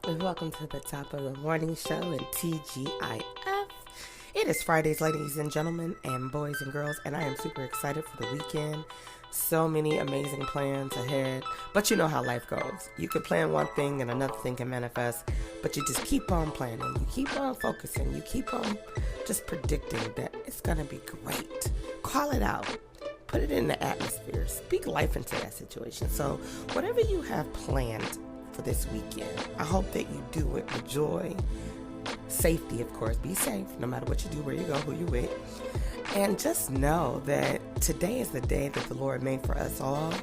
And welcome to the top of the morning show in TGIF. It is Fridays, ladies and gentlemen, and boys and girls, and I am super excited for the weekend. So many amazing plans ahead, but you know how life goes. You can plan one thing and another thing can manifest, but you just keep on planning. You keep on focusing. You keep on just predicting that it's going to be great. Call it out. Put it in the atmosphere. Speak life into that situation. So whatever you have planned for this weekend, I hope that you do it with joy, safety, of course. Be safe no matter what you do, where you go, who you with. And just know that today is the day that the Lord made for us all,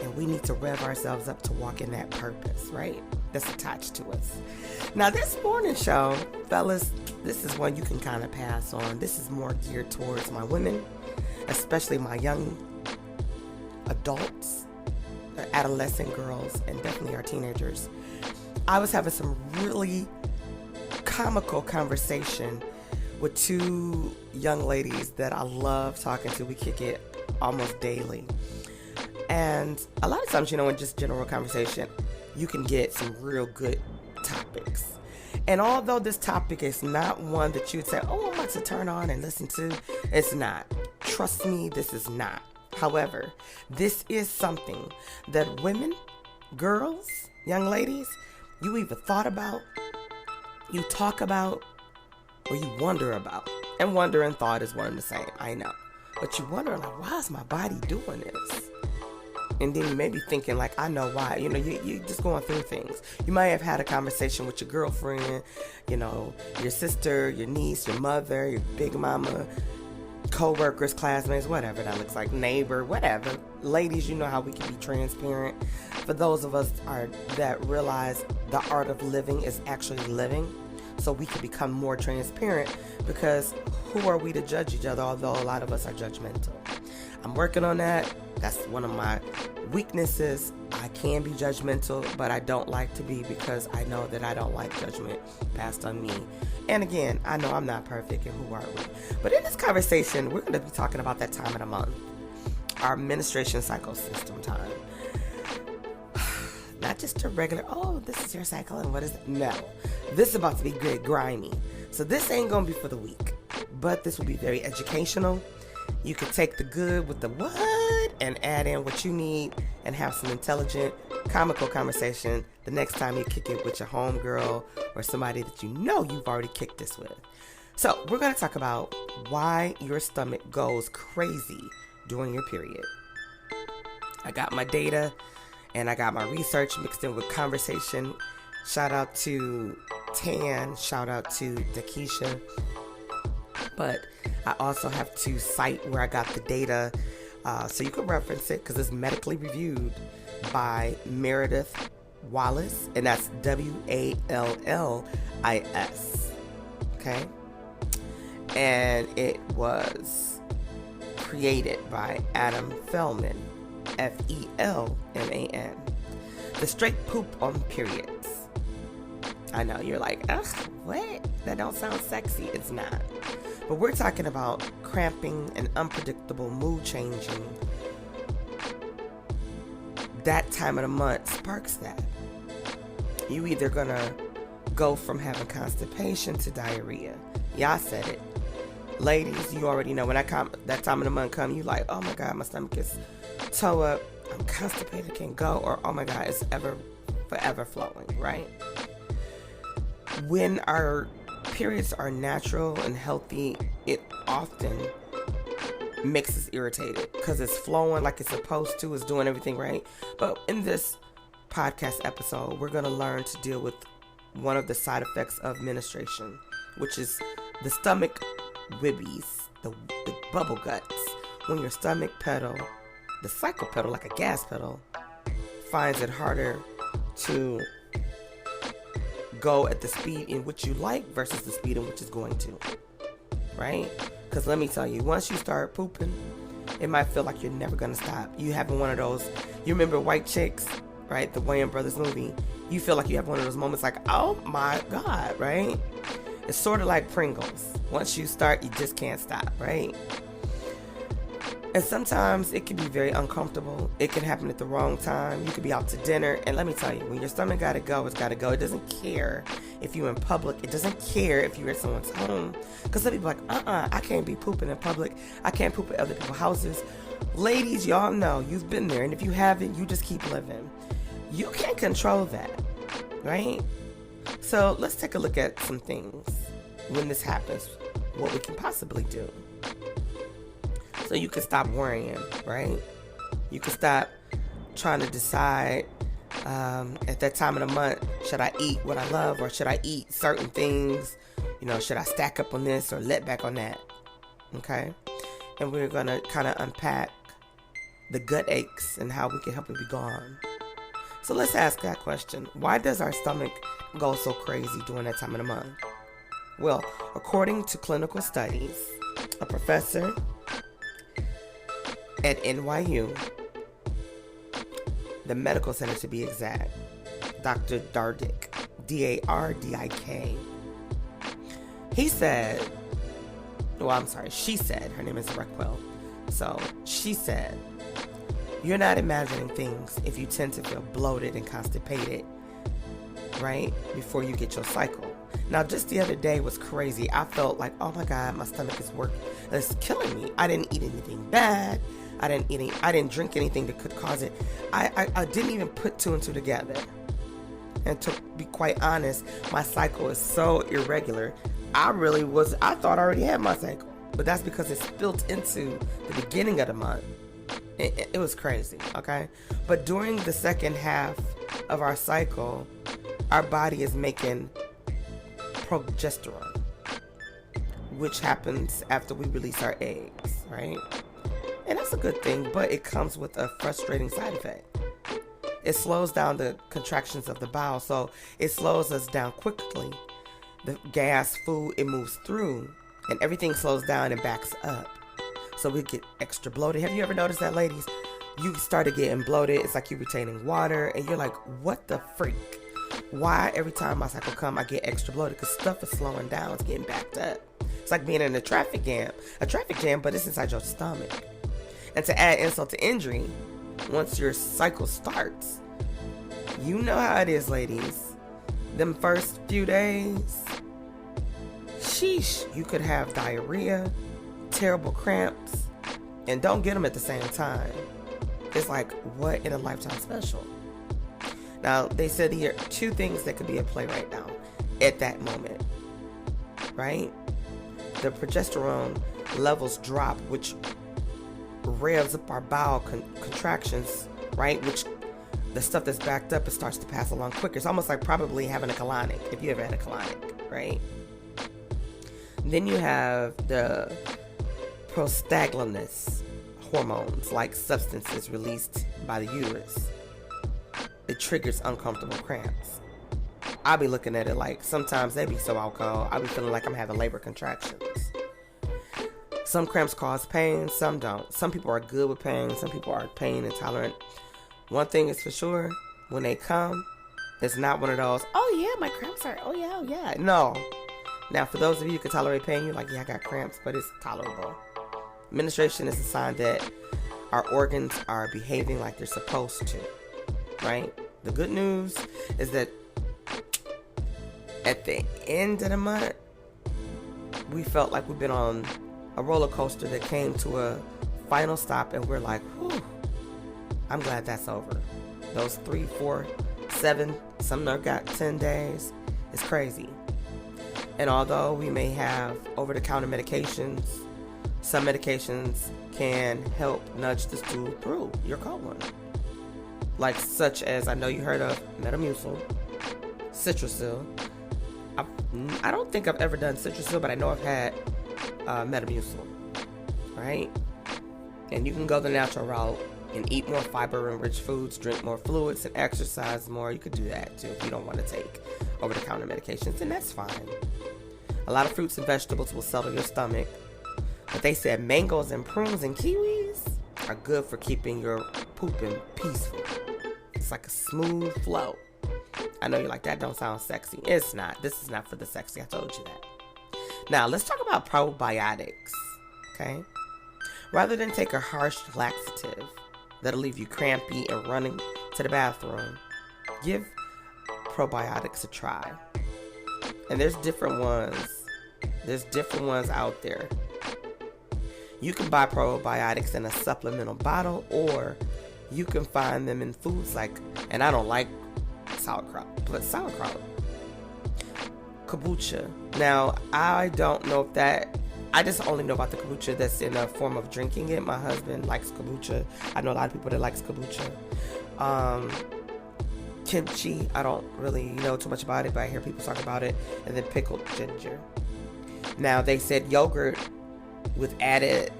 and we need to rev ourselves up to walk in that purpose, right? That's attached to us. Now, this morning show, fellas, this is one you can kind of pass on. This is more geared towards my women, especially my young adults, adolescent girls, and definitely our teenagers. I was having some really comical conversation with two young ladies that I love talking to. We kick it almost daily. And a lot of times, you know, in just general conversation, you can get some real good topics. And although this topic is not one that you'd say, oh, I'm about to turn on and listen to, it's not. Trust me, this is not. However, this is something that women, girls, young ladies, you either thought about, you talk about, or you wonder about. And wonder and thought is one and the same, I know. But you wonder, like, why is my body doing this? And then you may be thinking, like, I know why. You know, you're just going through things. You might have had a conversation with your girlfriend, you know, your sister, your niece, your mother, your big mama, co-workers, classmates, whatever that looks like, neighbor, whatever. Ladies, you know how we can be transparent. For those of us that realize the art of living is actually living, so we can become more transparent, because who are we to judge each other, although a lot of us are judgmental. I'm working on that. That's one of my weaknesses. I can be judgmental, but I don't like to be, because I know that I don't like judgment passed on me. And again, I know I'm not perfect, and who are we? But in this conversation, we're going to be talking about that time of the month, our menstruation cycle system time. Not just a regular, oh, this is your cycle and what is it? No, this is about to be good, grimy. So this ain't going to be for the weak, but this will be very educational. You can take the good with the what and add in what you need and have some intelligent, comical conversation the next time you kick it with your homegirl or somebody that you know you've already kicked this with. So we're going to talk about why your stomach goes crazy during your period. I got my data and I got my research mixed in with conversation. Shout out to Tan, shout out to Dakisha. But I also have to cite where I got the data, so you can reference it, because it's medically reviewed by Meredith Wallace, and that's Wallis, okay? And it was created by Adam Feldman, Felman. The straight poop on periods. I know, you're like, ugh, what? That don't sound sexy. It's not. But we're talking about cramping and unpredictable mood changing. That time of the month sparks that. You either gonna go from having constipation to diarrhea. Yeah, I said it. Ladies, you already know when that time of the month come, you like, oh my God, my stomach is toe up, I'm constipated, can't go, or oh my God, it's forever flowing, right? When our periods are natural and healthy, it often makes us irritated because it's flowing like it's supposed to, it's doing everything right. But in this podcast episode, we're going to learn to deal with one of the side effects of menstruation, which is the stomach wibbies, the bubble guts. When your stomach pedal, the cycle pedal, like a gas pedal, finds it harder to go at the speed in which you like versus the speed in which it's going to, right? Because let me tell you, once you start pooping, it might feel like you're never going to stop. You having one of those, you remember White Chicks, right? The Wayans Brothers movie. You feel like you have one of those moments like, oh my God, right? It's sort of like Pringles. Once you start, you just can't stop, right? And sometimes it can be very uncomfortable. It can happen at the wrong time. You could be out to dinner. And let me tell you, when your stomach gotta go, it's gotta go. It doesn't care if you're in public. It doesn't care if you're at someone's home. Because some people are like, I can't be pooping in public. I can't poop at other people's houses. Ladies, y'all know, you've been there. And if you haven't, you just keep living. You can't control that, right? So let's take a look at some things when this happens, what we can possibly do. So you can stop worrying, right? You can stop trying to decide at that time of the month, should I eat what I love or should I eat certain things? You know, should I stack up on this or let back on that? Okay? And we're going to kind of unpack the gut aches and how we can help it be gone. So let's ask that question. Why does our stomach go so crazy during that time of the month? Well, according to clinical studies, a professor at NYU, the medical center to be exact, Dr. Dardik, D-A-R-D-I-K, she said, her name is Raquel. So she said, you're not imagining things if you tend to feel bloated and constipated, right, before you get your cycle. Now, just the other day was crazy. I felt like, oh my God, my stomach is working. It's killing me. I didn't eat anything bad. I didn't drink anything that could cause it. I didn't even put two and two together. And to be quite honest, my cycle is so irregular. I thought I already had my cycle. But that's because it's built into the beginning of the month. It was crazy, okay? But during the second half of our cycle, our body is making progesterone, which happens after we release our eggs, right? And that's a good thing, but it comes with a frustrating side effect. It slows down the contractions of the bowel, so it slows us down quickly. The gas, food, it moves through, and everything slows down and backs up. So we get extra bloated. Have you ever noticed that, ladies? You started getting bloated. It's like you're retaining water, and you're like, what the freak? Why every time my cycle comes, I get extra bloated? Because stuff is slowing down. It's getting backed up. It's like being in a traffic jam, but it's inside your stomach. And to add insult to injury, once your cycle starts, you know how it is, ladies. Them first few days, sheesh, you could have diarrhea, terrible cramps, and don't get them at the same time. It's like, what in a lifetime special? Now, they said here are two things that could be at play right now at that moment, right? The progesterone levels drop, which revs up our bowel contractions, right? Which the stuff that's backed up, it starts to pass along quicker. It's almost like probably having a colonic, if you ever had a colonic, right? Then you have the prostaglandins hormones, like substances released by the uterus. It triggers uncomfortable cramps. I'll be looking at it like sometimes they be so alcohol, I'll be feeling like I'm having labor contractions. Some cramps cause pain, some don't. Some people are good with pain, some people are pain intolerant. One thing is for sure, when they come, it's not one of those, oh yeah, my cramps are, oh yeah. No. Now, for those of you who can tolerate pain, you're like, yeah, I got cramps, but it's tolerable. Menstruation is a sign that our organs are behaving like they're supposed to, right? The good news is that at the end of the month, we felt like we've been on a roller coaster that came to a final stop, and we're like, whew, I'm glad that's over. Those 3, 4, 7, some have got 10 days. It's crazy. And although we may have over-the-counter medications, some medications can help nudge the stool through your colon. Like such as, I know you heard of Metamucil, Citrasil. I don't think I've ever done Citrasil, but I know I've had Metamucil, right? And you can go the natural route and eat more fiber-rich foods, drink more fluids, and exercise more. You could do that too if you don't want to take over-the-counter medications, and that's fine. A lot of fruits and vegetables will settle your stomach, but they said mangoes and prunes and kiwis are good for keeping your pooping peaceful. It's like a smooth flow. I know you're like, that don't sound sexy. It's not. This is not for the sexy. I told you that. Now, let's talk about probiotics, okay? Rather than take a harsh laxative that'll leave you crampy and running to the bathroom, give probiotics a try. And there's different ones. There's different ones out there. You can buy probiotics in a supplemental bottle, or you can find them in foods like, and I don't like sauerkraut, but sauerkraut, kombucha. Now, I don't know if that, I just only know about the kombucha that's in a form of drinking it. My husband likes kombucha. I know a lot of people that likes kombucha. Kimchi, I don't really know too much about it, but I hear people talk about it. And then pickled ginger. Now, they said yogurt with added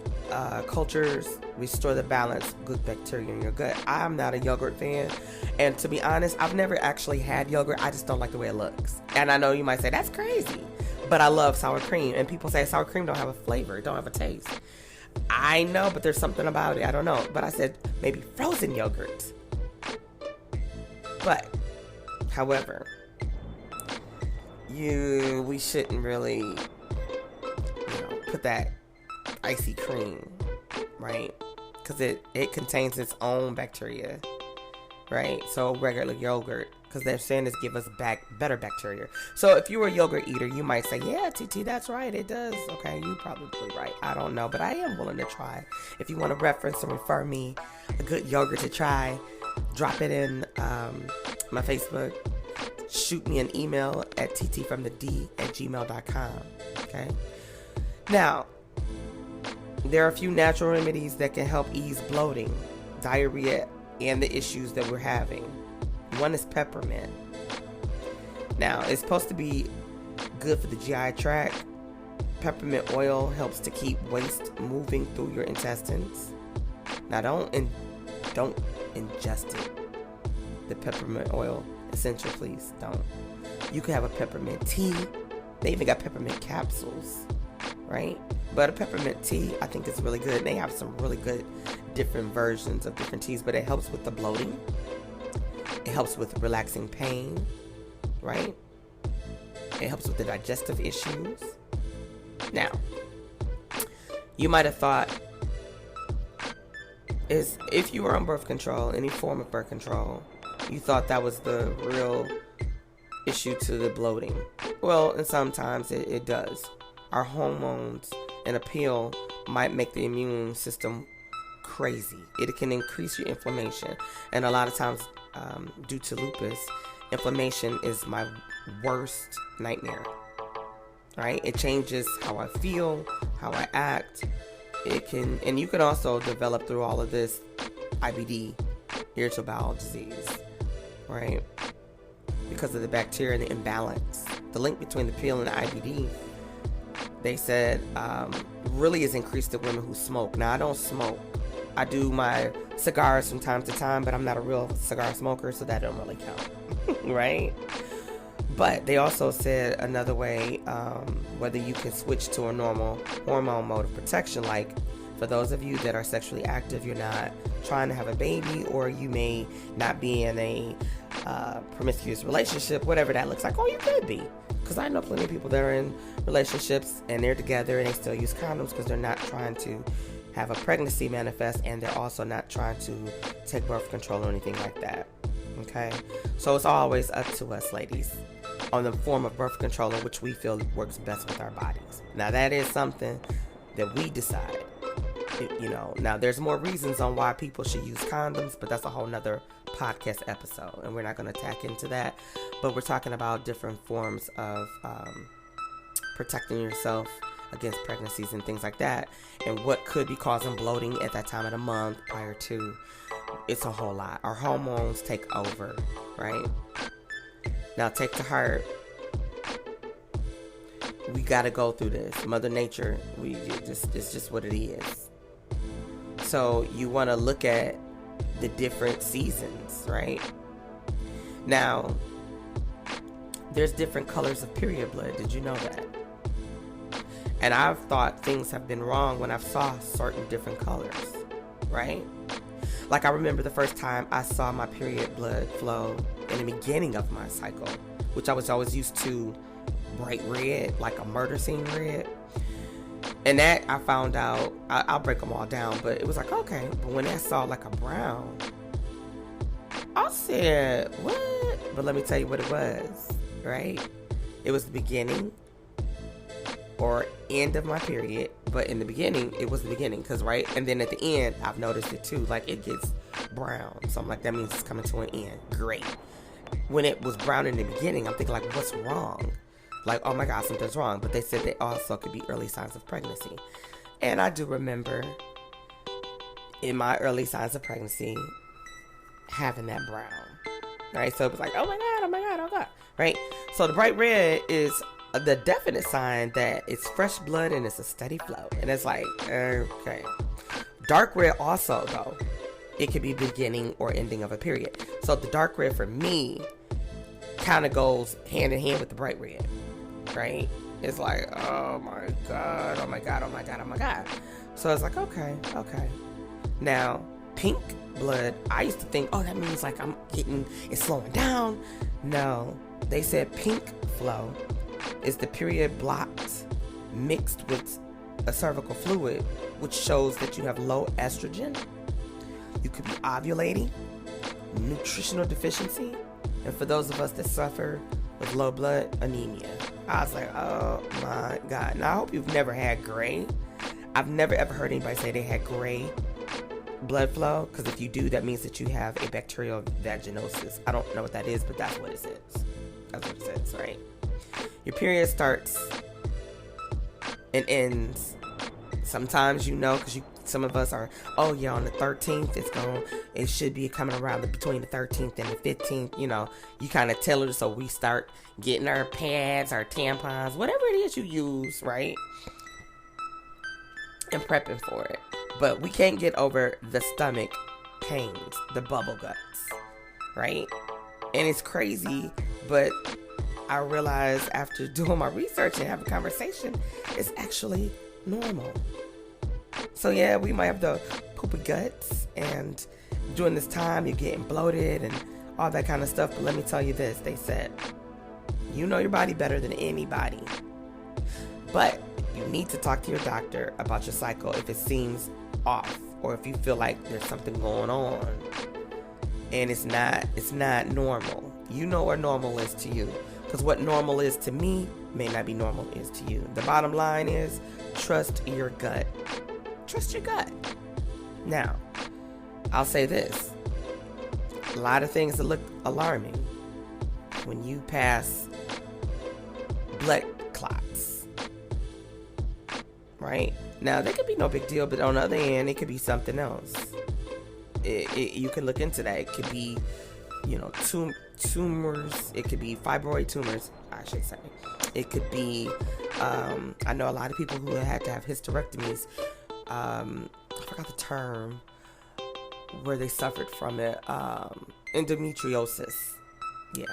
cultures restore the balance of good bacteria in your gut. I'm not a yogurt fan, and to be honest, I've never actually had yogurt. I just don't like the way it looks. And I know you might say that's crazy, but I love sour cream, and people say sour cream don't have a flavor, it don't have a taste. I know, but there's something about it, I don't know. But I said maybe frozen yogurt. But however, we shouldn't really put that icy cream, right? Because it contains its own bacteria, right? So regular yogurt, because they're saying this give us better bacteria. So if you were a yogurt eater, you might say, yeah, TT, that's right, it does. Okay, you're probably right. I don't know, but I am willing to try. If you want to reference or refer me a good yogurt to try, drop it in my Facebook. Shoot me an email at TTFromTheD@gmail.com. Okay. Now, there are a few natural remedies that can help ease bloating, diarrhea, and the issues that we're having. One is peppermint. Now, it's supposed to be good for the GI tract. Peppermint oil helps to keep waste moving through your intestines. Now, don't ingest it. The peppermint oil, essential, please don't. You can have a peppermint tea. They even got peppermint capsules, right? But a peppermint tea, I think, is really good. And they have some really good different versions of different teas, but it helps with the bloating. It helps with relaxing pain, right? It helps with the digestive issues. Now, you might have thought, if you were on birth control, any form of birth control, you thought that was the real issue to the bloating. Well, and sometimes it does. Our hormones and a pill might make the immune system crazy. It can increase your inflammation. And a lot of times, due to lupus, inflammation is my worst nightmare. Right? It changes how I feel, how I act. And you can also develop through all of this IBD, irritable bowel disease, right? Because of the bacteria and the imbalance. The link between the pill and the IBD, they said, really is increased in women who smoke. Now, I don't smoke. I do my cigars from time to time, but I'm not a real cigar smoker, so that don't really count, right? But they also said another way, whether you can switch to a normal hormone mode of protection, like for those of you that are sexually active, you're not trying to have a baby, or you may not be in a promiscuous relationship, whatever that looks like. Or you could be, because I know plenty of people that are in relationships and they're together and they still use condoms because they're not trying to have a pregnancy manifest, and they're also not trying to take birth control or anything like that. Okay, so it's always up to us, ladies, on the form of birth control in which we feel works best with our bodies. Now, that is something that we decide. Now there's more reasons on why people should use condoms, but that's a whole nother podcast episode, and we're not going to tack into that. But we're talking about different forms of protecting yourself against pregnancies and things like that, and what could be causing bloating at that time of the month prior to. It's a whole lot. Our hormones take over, right? Now, take to heart, we got to go through this. Mother Nature, it's just what it is. So you want to look at the different seasons, right? Now, there's different colors of period blood. Did you know that? And I've thought things have been wrong when I've saw certain different colors, right? Like, I remember the first time I saw my period blood flow in the beginning of my cycle, which I was always used to bright red, like a murder scene red. And that I found out, I'll break them all down, but it was like, okay. But when I saw like a brown, I said, what? But let me tell you what it was, right? It was the beginning or end of my period. But in the beginning, it was the beginning. Because, right? And then at the end, I've noticed it too. Like, it gets brown. So I'm like, that means it's coming to an end. Great. When it was brown in the beginning, I'm thinking, like, what's wrong? Like, oh my God, something's wrong. But they said they also could be early signs of pregnancy. And I do remember in my early signs of pregnancy having that brown. Right? So it was like, oh my God, oh my God, oh God. Right? So the bright red is the definite sign that it's fresh blood and it's a steady flow. And it's like, okay. Dark red also, though, it could be beginning or ending of a period. So the dark red for me kind of goes hand in hand with the bright red. Right? It's like, oh my God, oh my God, oh my God, oh my God. So it's like, okay. Now, pink blood, I used to think, oh, that means like it's slowing down. No, they said pink flow is the period blocked mixed with a cervical fluid, which shows that you have low estrogen. You could be ovulating, nutritional deficiency, and for those of us that suffer with low blood, anemia. I was like, oh my God. Now, I hope you've never had gray. I've never ever heard anybody say they had gray blood flow, because if you do, that means that you have a bacterial vaginosis. I don't know what that is, but that's what it says. That's what it says, right? Your period starts and ends. Sometimes you know, because some of us are, oh yeah, on the 13th, it should be coming around between the 13th and the 15th. You know, you kind of tell it, so we start getting our pads, our tampons, whatever it is you use, right? And prepping for it. But we can't get over the stomach pains, the bubble guts, right? And it's crazy, but I realized after doing my research and having a conversation, it's actually normal. So yeah, we might have the poopy guts, and during this time you're getting bloated and all that kind of stuff. But let me tell you this, they said, you know your body better than anybody. But you need to talk to your doctor about your cycle if it seems off, or if you feel like there's something going on and it's not normal. You know what normal is to you, because what normal is to me may not be normal is to you. The bottom line is, trust your gut. Trust your gut. Now, I'll say this. A lot of things that look alarming when you pass blood clots. Right? Now, they could be no big deal, but on the other hand, it could be something else. You can look into that. It could be, tumors. It could be fibroid tumors, I should say. It could be, I know a lot of people who had to have hysterectomies. I forgot the term, where they suffered from it. Endometriosis. Yeah.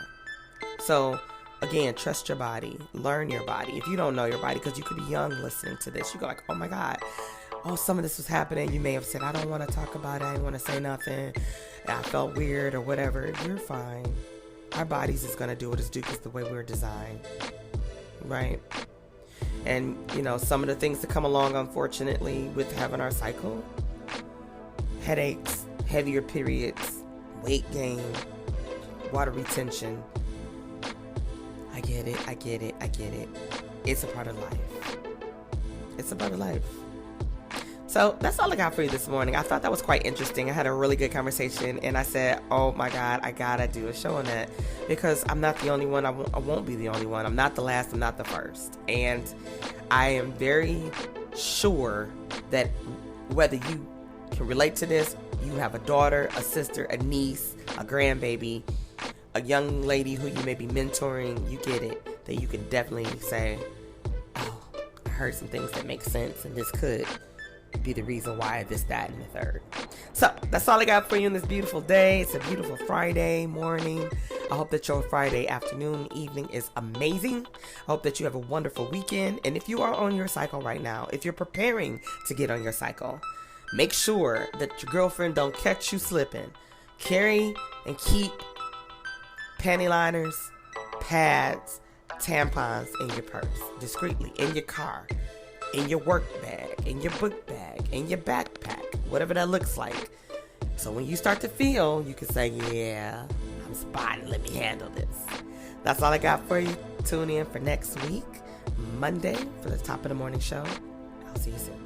So, again, trust your body. Learn your body. If you don't know your body, because you could be young listening to this, you go like, oh my God, some of this was happening. You may have said, I don't want to talk about it. I didn't want to say nothing. I felt weird or whatever. You're fine. Our bodies is going to do what it's due, because the way we're designed. Right? And, some of the things that come along, unfortunately, with having our cycle, headaches, heavier periods, weight gain, water retention. I get it. It's a part of life. So that's all I got for you this morning. I thought that was quite interesting. I had a really good conversation, and I said, oh my God, I gotta do a show on that, because I'm not the only one. I won't be the only one. I'm not the last. I'm not the first. And I am very sure that whether you can relate to this, you have a daughter, a sister, a niece, a grandbaby, a young lady who you may be mentoring, you get it, that you can definitely say, oh, I heard some things that make sense, and this could be the reason why this, that, and the third. So that's all I got for you on this beautiful day. It's a beautiful Friday morning. I hope that your Friday afternoon, evening is amazing. I hope that you have a wonderful weekend. And if you are on your cycle right now, if you're preparing to get on your cycle, make sure that your girlfriend don't catch you slipping. Carry and keep panty liners, pads, tampons in your purse, discreetly, in your car. in your work bag, in your book bag, in your backpack, whatever that looks like. So when you start to feel, you can say, yeah, I'm spotted. Let me handle this. That's all I got for you. Tune in for next week, Monday, for the Top of the Morning Show. I'll see you soon.